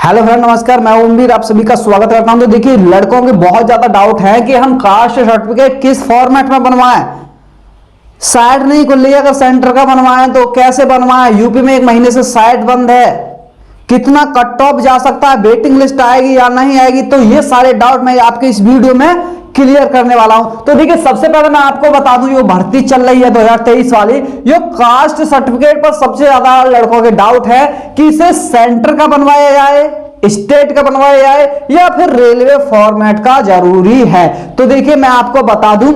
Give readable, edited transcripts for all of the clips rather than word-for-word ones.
Hello friend, नमस्कार। मैं ओमवीर आप सभी का स्वागत करता हूं। तो देखिए, लड़कों के बहुत ज्यादा डाउट है कि हम कास्ट सर्टिफिकेट किस फॉर्मेट में बनवाएं। साइट नहीं खुल रही है, अगर सेंटर का बनवाएं तो कैसे बनवाएं। यूपी में 1 महीने से साइट बंद है, कितना कट ऑफ जा सकता है, वेटिंग लिस्ट आएगी या नहीं आएगी, तो ये सारे डाउट मैं आपके इस वीडियो में क्लियर करने वाला हूं। तो देखिए, सबसे पहले मैं आपको बता दूं, जो भर्ती चल रही है 2023 वाली, जो कास्ट सर्टिफिकेट पर सबसे ज्यादा लड़कों के डाउट है कि इसे सेंटर का बनवाया जाए, स्टेट का बनवाया जाए या फिर रेलवे फॉर्मेट का जरूरी है। तो देखिए, मैं आपको बता दूं,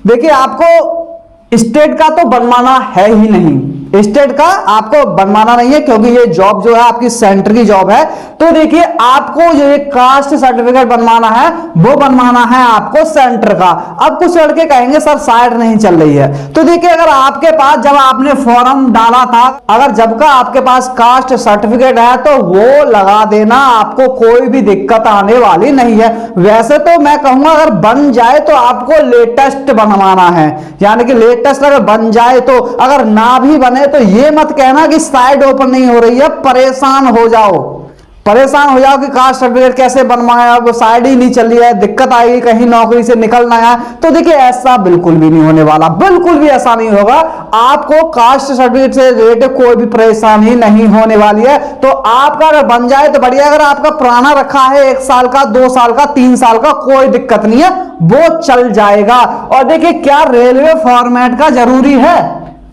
देखिए आपको स्टेट का तो बनवाना है ही नहीं, स्टेट का आपको बनवाना नहीं है, क्योंकि ये जॉब जो है आपकी सेंटर की जॉब है। तो देखिए, आपको जो कास्ट सर्टिफिकेट बनवाना है वो बनवाना है आपको सेंटर का। अब कुछ लड़के कहेंगे सर साइट नहीं चल रही है। तो देखिए, अगर आपके पास जब आपने फॉर्म डाला था, अगर जब का आपके पास कास्ट सर्टिफिकेट है तो वो लगा देना, आपको कोई भी दिक्कत आने वाली नहीं है। वैसे तो मैं कहूंगा अगर बन जाए तो आपको लेटेस्ट बनवाना है, यानी कि लेटेस्ट अगर बन जाए तो, अगर ना भी बने तो ये मत कहना कि साइट ओपन नहीं हो रही है, परेशान हो जाओ कि कास्ट सर्टिफिकेट कैसे बनवाया, वो साइट ही नहीं चल रही है, दिक्कत आएगी, कहीं नौकरी से निकलना है। तो देखिए, ऐसा बिल्कुल भी नहीं होने वाला, बिल्कुल भी ऐसा नहीं होगा। आपको कास्ट सर्टिफिकेट से रिलेटेड कोई भी परेशानी नहीं होने वाली है। तो आपका अगर बन जाए तो बढ़िया, अगर आपका पुराना रखा है 1 साल का, 2 साल का, 3 साल का, कोई दिक्कत नहीं है, वो चल जाएगा। और देखिए, क्या रेलवे फॉर्मेट का जरूरी है,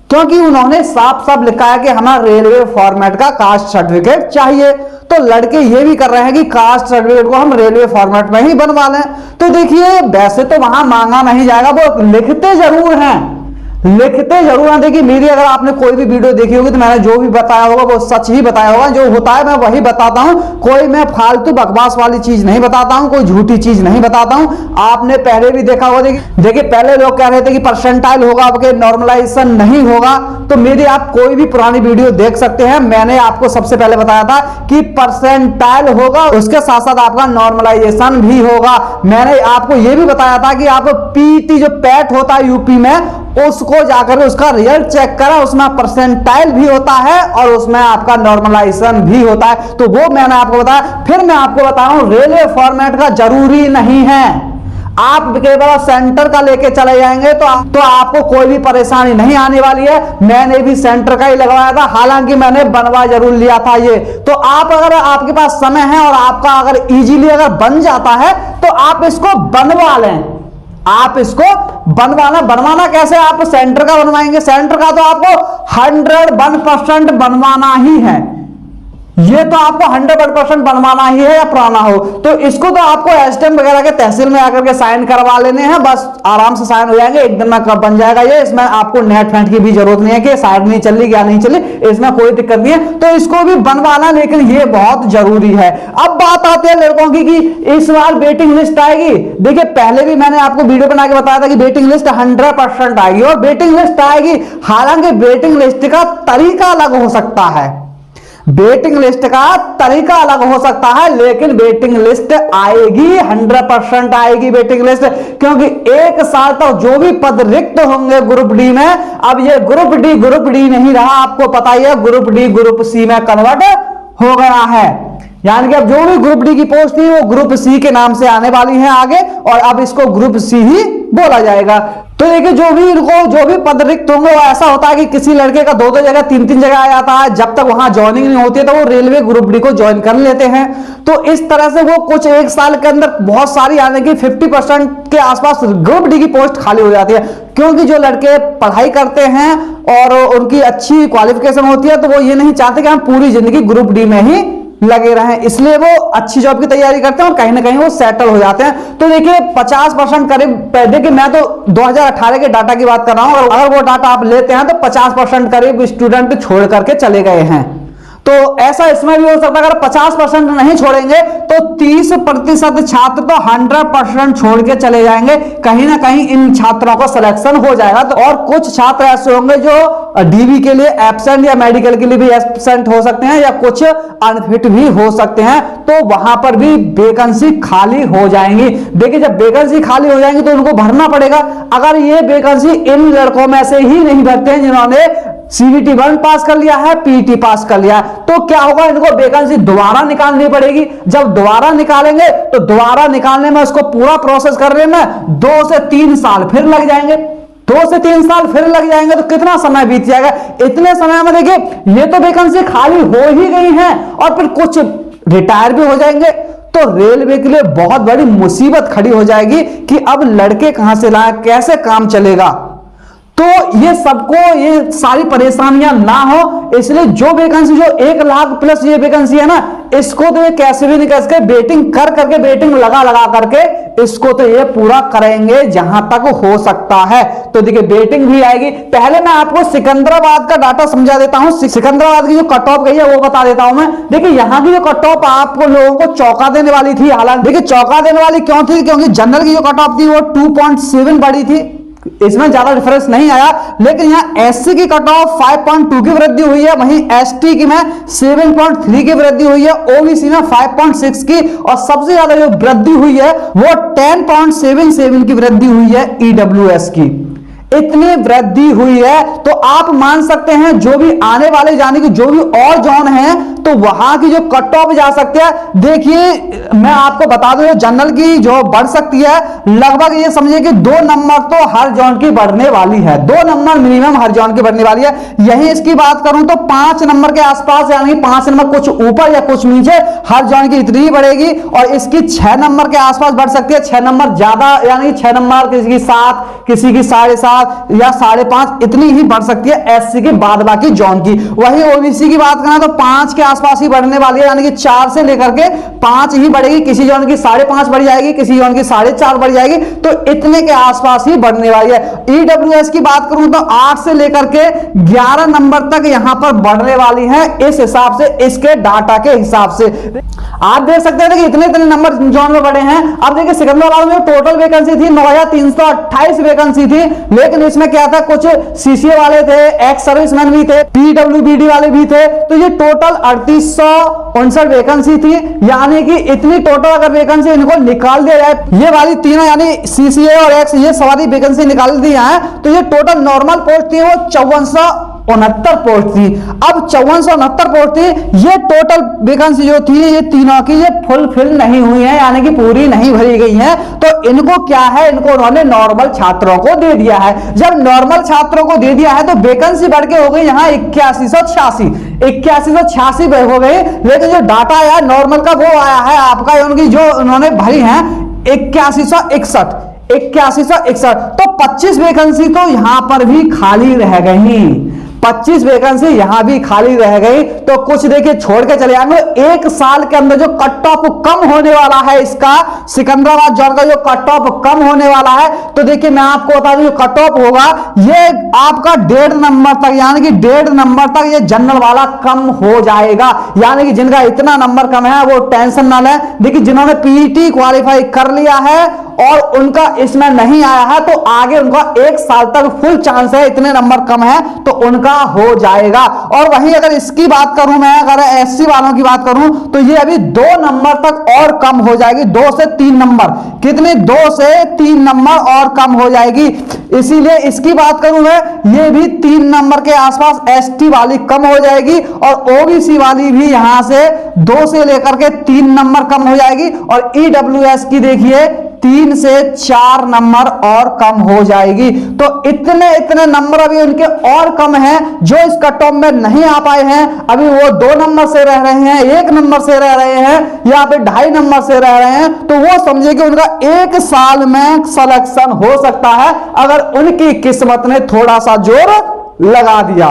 क्योंकि उन्होंने साफ साफ लिखा है कि हमें रेलवे फॉर्मेट का कास्ट सर्टिफिकेट चाहिए। तो लड़के ये भी कर रहे हैं कि कास्ट सर्टिफिकेट को हम रेलवे फॉर्मेट में ही बनवा लें। तो देखिए, वैसे तो वहां मांगा नहीं जाएगा, वो लिखते जरूर हैं। देखिए, मेरी अगर आपने कोई भी वीडियो देखी होगी तो मैंने जो भी बताया होगा वो सच ही बताया होगा। जो होता है मैं वही बताता हूं, कोई मैं फालतू बकवास वाली चीज नहीं बताता हूं, कोई झूठी चीज नहीं बताता हूं। आपने पहले भी देखा होगा। देखिए, पहले लोग कह रहे थे कि परसेंटाइल होगा, आपके नॉर्मलाइजेशन नहीं होगा। तो मेरी आप कोई भी पुरानी वीडियो देख सकते हैं, मैंने आपको सबसे पहले बताया था कि परसेंटाइल होगा, उसके साथ साथ आपका नॉर्मलाइजेशन भी होगा। मैंने आपको यह भी बताया था कि आपको पीटी जो पैट होता है यूपी में, उसको जाकर उसका रिजल्ट चेक करा, उसमें परसेंटाइल भी होता है और उसमें आपका नॉर्मलाइजेशन भी होता है। तो वो मैंने आपको बताया। फिर मैं आपको बता रहा हूं, रेलवे फॉर्मेट का जरूरी नहीं है। आप केवल सेंटर का लेके चले जाएंगे तो आपको कोई भी परेशानी नहीं आने वाली है। मैंने भी सेंटर का ही लगवाया था, हालांकि मैंने बनवा जरूर लिया था ये। तो आप अगर आपके पास समय है और आपका अगर इजीली अगर बन जाता है तो आप इसको बनवा लें। आप इसको बनवाना कैसे, आप सेंटर का बनवाएंगे, सेंटर का तो आपको 101% बनवाना ही है। ये तो आपको 100% बनवाना ही है, या पुराना हो। तो इसको तो आपको एसटीएम वगैरह के तहसील में आकर के साइन करवा लेने हैं, बस आराम से साइन हो जाएंगे, एक दिन में कब बन जाएगा ये। इसमें आपको नेट फेंट की भी जरूरत नहीं है कि साइड नहीं चल रही क्या नहीं चली, इसमें कोई दिक्कत नहीं है। तो इसको भी बनवाना, लेकिन ये बहुत जरूरी है। अब बात आती है लड़कों की कि इस बार वेटिंग लिस्ट आएगी। देखिए, पहले भी मैंने आपको वीडियो बना के बताया था कि वेटिंग लिस्ट 100% आएगी, और वेटिंग लिस्ट आएगी। हालांकि वेटिंग लिस्ट का तरीका अलग हो सकता है, वेटिंग लिस्ट का तरीका अलग हो सकता है, लेकिन वेटिंग लिस्ट आएगी, 100% आएगी वेटिंग लिस्ट। क्योंकि 1 साल तक जो भी पद रिक्त होंगे ग्रुप डी में, अब ये ग्रुप डी नहीं रहा, आपको पता ही है, ग्रुप डी ग्रुप सी में कन्वर्ट हो गया है। यानी कि अब जो भी ग्रुप डी की पोस्ट थी वो ग्रुप सी के नाम से आने वाली है आगे, और अब इसको ग्रुप सी ही बोला जाएगा। तो देखिए, जो भी पद रिक्त होंगे, वो ऐसा होता है कि किसी लड़के का 2-2 जगह 3-3 जगह आ जाता है। जब तक वहां ज्वाइनिंग नहीं होती है तो वो रेलवे ग्रुप डी को ज्वाइन कर लेते हैं। तो इस तरह से वो कुछ 1 साल के अंदर बहुत सारी, यानी कि 50% के आसपास ग्रुप डी की पोस्ट खाली हो जाती है। क्योंकि जो लड़के पढ़ाई करते हैं और उनकी अच्छी क्वालिफिकेशन होती है, तो वो ये नहीं चाहते कि हम पूरी जिंदगी ग्रुप डी में ही लगे रहें, इसलिए वो अच्छी जॉब की तैयारी करते हैं और कहीं ना कहीं वो सेटल हो जाते हैं। तो देखिए, 50% करीब, देखिए मैं तो 2018 के डाटा की बात कर रहा हूं, अगर वो डाटा आप लेते हैं तो 50% करीब स्टूडेंट छोड़ करके चले गए हैं। तो ऐसा इसमें भी हो सकता है, अगर 50% नहीं छोड़ेंगे तो 30% छात्र तो 100% छोड़ के चले जाएंगे। कहीं ना कहीं इन छात्रों का सिलेक्शन हो जाएगा। तो और कुछ छात्र ऐसे होंगे जो डीबी के लिए एब्सेंट या मेडिकल के लिए भी एब्सेंट हो सकते हैं या कुछ अनफिट भी हो सकते हैं, तो वहां पर भी वैकेंसी खाली हो जाएंगी। देखिए जब वैकेंसी खाली हो जाएंगी तो उनको भरना पड़ेगा। अगर ये वैकेंसी इन लड़कों में से ही नहीं भरते हैं जिन्होंने CBT 1 पास कर लिया है, PET पास कर लिया है, तो क्या होगा, इनको वैकेंसी दोबारा निकालनी पड़ेगी। जब दोबारा निकालेंगे तो दोबारा निकालने में उसको पूरा प्रोसेस करने में 2 से 3 साल फिर लग जाएंगे। 2 से 3 साल फिर लग जाएंगे तो कितना समय बीत जाएगा। इतने समय में देखिए ये तो वैकेंसी खाली हो ही गई है और फिर कुछ रिटायर भी हो जाएंगे, तो रेलवे के लिए बहुत बड़ी मुसीबत खड़ी हो जाएगी कि अब लड़के कहां से लाए, कैसे काम चलेगा। तो ये सबको ये सारी परेशानियां ना हो, इसलिए जो वैकेंसी जो 1 लाख प्लस ये वैकेंसी है ना, इसको तो ये कैसे भी नहीं कर सकते, वेटिंग कर करके वेटिंग लगा लगा करके इसको तो ये पूरा करेंगे जहां तक हो सकता है। तो देखिए वेटिंग भी आएगी। पहले मैं आपको सिकंदराबाद का डाटा समझा देता हूं, सिकंदराबाद की जो कट ऑफ गई है वो बता देता हूं मैं। देखिए यहां की जो कट ऑफ आपको लोगों को चौंका देने वाली थी। हालांकि देखिए चौंका देने वाली क्यों थी, क्योंकि जनरल की जो कट ऑफ थी वो 2.7 बढ़ी थी, इसमें ज्यादा डिफरेंस नहीं आया। लेकिन यहां एससी की कट ऑफ 5.2 की वृद्धि हुई है, वहीं एसटी की में 7.3 की वृद्धि हुई है, ओबीसी में 5.6 की, और सबसे ज्यादा जो वृद्धि हुई है वो 10.77 की वृद्धि हुई है ईडब्ल्यूएस की। इतनी वृद्धि हुई है तो आप मान सकते हैं जो भी आने वाले यानी कि जो भी और जोन है तो वहां की जो कट ऑफ जा सकते हैं। देखिए मैं आपको बता दूं जनरल की जो बढ़ सकती है लगभग ये समझिए कि 2 नंबर तो हर जोन की बढ़ने वाली है, 2 नंबर मिनिमम हर जोन की बढ़ने वाली है। यही इसकी बात करूं तो 5 नंबर के आसपास यानी 5 नंबर कुछ ऊपर या कुछ नीचे हर जोन की इतनी ही बढ़ेगी, और इसकी 6 नंबर के आसपास बढ़ सकती है। 6 नंबर ज्यादा यानी 6 नंबर किसी की 7 किसी की 7.5 या 5.5 इतनी ही बढ़ सकती है एससी की बाद बाकी जोन की। वही ओबीसी की बात करें तो 5 के आसपास ही बढ़ने वाली है, यानी कि 4 से लेकर के 5 ही बढ़ेगी। किसी जोन की 5.5 बढ़ जाएगी, किसी जोन की 4.5 बढ़ जाएगी, तो इतने के आसपास ही बढ़ने वाली है। ईडब्ल्यूएस की बात करूं तो 8 से लेकर के 11 नंबर तक यहां पर बढ़ने वाली है, इस हिसाब से, इसके डाटा के हिसाब से आप देख सकते हैं कि इतने इतने नंबर जोन में बढ़े हैं। अब देखिए सिकंदराबाद में टोटल वैकेंसी थी 9328 वैकेंसी थी, लेकिन इसमें क्या था, कुछ सीसीए वाले थे, एक्स सर्विसमैन भी थे, पीडब्ल्यूबीडी वाले भी थे, तो ये टोटल 3859 वैकेंसी थी। यानी कि इतनी टोटल अगर वैकेंसी इनको निकाल दिया जाए, ये वाली तीनों यानी सीसीए और एक्स ये सवारी वैकेंसी निकाल दी है, तो ये टोटल नॉर्मल पोस्ट थी वो 5469 पोस्ट थी। अब 5469 पोस्ट थी, ये टोटल वैकेंसी जो थी ये तीनों की ये फुलफिल नहीं हुई है, यानी कि पूरी नहीं भरी गई है। तो इनको क्या है, इनको उन्होंने नॉर्मल छात्रों को दे दिया है। जब नॉर्मल छात्रों को दे दिया है तो वैकेंसी बढ़ के हो गई यहाँ 8186 हो गई। लेकिन जो डाटा आया नॉर्मल का वो आया है आपका, उनकी जो उन्होंने भरी है 8161, तो 25 वैकेंसी तो यहां पर भी खाली रह गई, 25 वैकेंसी यहां भी खाली रह गई। तो कुछ देखिए छोड़ के चले जाएंगे। 1 साल के अंदर जो कट ऑफ कम होने वाला है, इसका सिकंदराबाद जोन का जो कट ऑफ कम होने वाला है, तो देखिए मैं आपको बता दूं जो कट ऑफ होगा ये आपका 1.5 नंबर तक, यानी कि 1.5 नंबर तक ये जनरल वाला कम हो जाएगा। यानी कि जिनका इतना नंबर कम है वो टेंशन ना लें। देखिए जिन्होंने पीईटी क्वालिफाई कर लिया है और उनका इसमें नहीं आया है तो आगे उनका 1 साल तक फुल चांस है, इतने नंबर कम है तो उनका हो जाएगा। और वहीं अगर इसकी बात करूं मैं, अगर एससी वालों की बात करूं तो ये अभी 2 नंबर तक और कम हो जाएगी, 2 से 3 नंबर, कितने 2 से 3 नंबर और कम हो जाएगी। इसीलिए इसकी बात करूं मैं, ये भी 3 नंबर के आसपास एसटी वाली कम हो जाएगी और ओबीसी वाली भी यहां से 2 से लेकर के 3 नंबर कम हो जाएगी। और ईडब्ल्यूएस की देखिए 3 से 4 नंबर और कम हो जाएगी। तो इतने इतने नंबर अभी उनके और कम हैं जो इस कट ऑफ में नहीं आ पाए हैं। अभी वो 2 नंबर से रह रहे हैं, 1 नंबर से रह रहे हैं या फिर 2.5 नंबर से रह रहे हैं, तो वो समझे कि उनका 1 साल में सिलेक्शन हो सकता है अगर उनकी किस्मत ने थोड़ा सा जोर लगा दिया।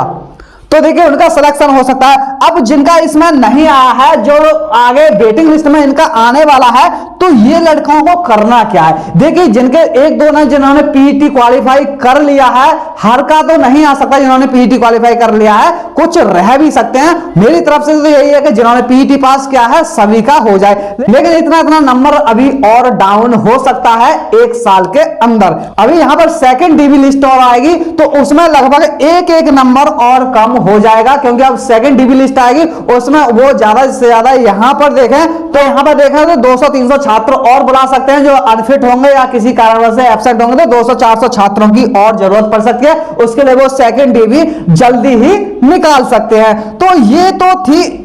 तो देखिए उनका सिलेक्शन हो सकता है। अब जिनका इसमें नहीं आया है, जो आगे वेटिंग लिस्ट में इनका आने वाला है, तो ये लड़कों को करना क्या है। देखिए जिनके एक दो ने जिन्होंने पीईटी क्वालिफाई कर लिया है, हर का तो नहीं आ सकता जिन्होंने पीईटी क्वालिफाई कर लिया है, कुछ रह भी सकते हैं। मेरी तरफ से तो यही है कि जिन्होंने पीईटी पास किया है सभी का हो जाए, लेकिन इतना नंबर अभी और डाउन हो सकता है एक साल के अंदर। अभी यहां पर सेकंड डीबी लिस्ट और आएगी तो उसमें लगभग एक नंबर और कम हो जाएगा, क्योंकि अब सेकंड डीबी लिस्ट आएगी उसमें वो ज्यादा से ज्यादा यहां पर देखें तो 200-300 छात्र और बुला सकते हैं जो अनफिट होंगे या किसी कारणवश से एब्सेंट होंगे, तो 200-400 छात्रों की और जरूरत पड़ सकती है। उसके लिए वो सेकंड डीबी जल्दी ही निकाल सकते हैं। तो ये तो थी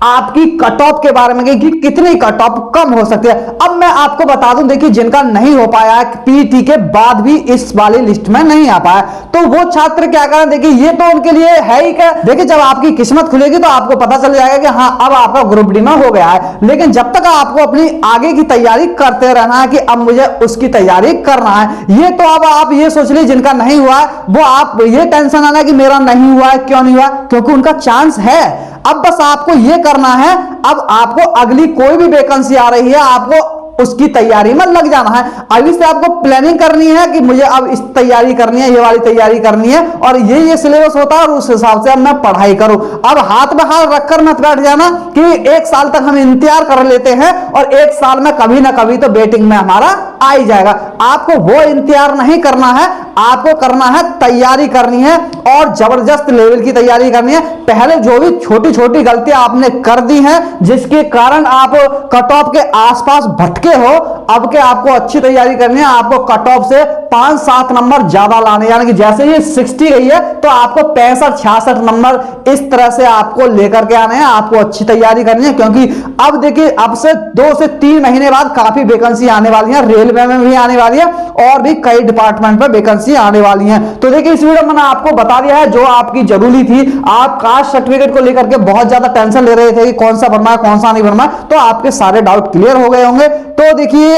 आपकी कट ऑफ के बारे में कि कितनी कट ऑफ कम हो सकती है। अब मैं आपको बता दूं, देखिए जिनका नहीं हो पाया है पीईटी के बाद भी इस वाली लिस्ट में नहीं आ पाया, तो वो छात्र क्या करें। देखिए ये तो उनके लिए है ही क्या, देखिए जब आपकी किस्मत खुलेगी तो आपको पता चल जाएगा कि हाँ अब आपका ग्रुप डी में हो गया है, लेकिन जब तक आपको अपनी आगे की तैयारी करते रहना है कि अब मुझे उसकी तैयारी करना है। ये तो अब आप ये सोच लीजिए जिनका नहीं हुआ है वो आप ये टेंशन आना कि मेरा नहीं हुआ है, क्यों नहीं हुआ, क्योंकि उनका चांस है। अब बस आपको यह करना है, अब आपको अगली कोई भी वैकेंसी आ रही है आपको उसकी तैयारी में लग जाना है। अभी से आपको प्लानिंग करनी है कि मुझे अब इस तैयारी करनी है, ये वाली तैयारी करनी है, और ये सिलेबस होता है और उस हिसाब से अब मैं पढ़ाई करूं। अब हाथ में हाथ रखकर मत बैठ जाना कि एक साल तक हम इंतजार कर लेते हैं और एक साल में कभी ना कभी तो वेटिंग में हमारा आ ही जाएगा। आपको वो इंतजार नहीं करना है, आपको करना है तैयारी करनी है और जबरदस्त लेवल की तैयारी करनी है। पहले जो भी छोटी छोटी गलतियां आपने कर दी हैं जिसके कारण आप कट ऑफ के आसपास भटके हो, अब के आपको अच्छी तैयारी करनी है। आपको कट ऑफ से 5-7 नंबर ज्यादा लाने, यानी कि जैसे ये 60 गई है तो आपको 65-66 नंबर इस तरह से आपको लेकर के आने हैं। आपको अच्छी तैयारी करनी है, क्योंकि अब देखिए अब से 2 से 3 महीने बाद काफी वैकेंसी आने वाली है, रेलवे में भी आने वाली है और भी कई डिपार्टमेंट में वैकेंसी आने वाली है। तो देखिए इस वीडियो में मैंने आपको बता दिया है जो आपकी जरूरी थी। आप कास्ट सर्टिफिकेट को लेकर के बहुत ज्यादा टेंशन ले रहे थे कि कौन सा बनना है कौन सा नहीं बनना है, तो आपके सारे डाउट क्लियर हो गए होंगे। तो देखिए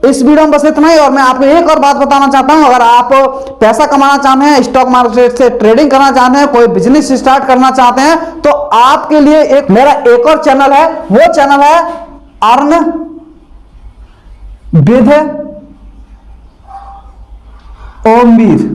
इस वीडियो में बस इतना ही, और मैं आपको एक और बात बताना चाहता हूं, अगर आप पैसा कमाना चाहते हैं, स्टॉक मार्केट से ट्रेडिंग करना चाहते हैं, कोई बिजनेस स्टार्ट करना चाहते हैं, तो आपके लिए मेरा एक और चैनल है, वो चैनल है अर्न विद ओमवीर।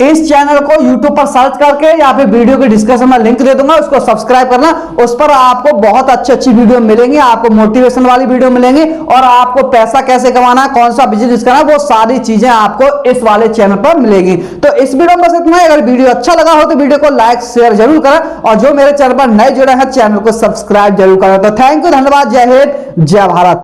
इस चैनल को YouTube पर सर्च करके या फिर वीडियो के डिस्क्रिप्शन में लिंक दे दूंगा, उसको सब्सक्राइब करना। उस पर आपको बहुत अच्छी वीडियो मिलेंगी, आपको मोटिवेशन वाली वीडियो मिलेंगी और आपको पैसा कैसे कमाना है, कौन सा बिजनेस करना है, वो सारी चीजें आपको इस वाले चैनल पर मिलेगी। तो इस वीडियो में बस इतना ही। अगर वीडियो अच्छा लगा हो तो वीडियो को लाइक शेयर जरूर करें और जो मेरे चैनल पर नए जुड़े हैं चैनल को सब्सक्राइब जरूर करें। तो थैंक यू, धन्यवाद, जय हिंद, जय भारत।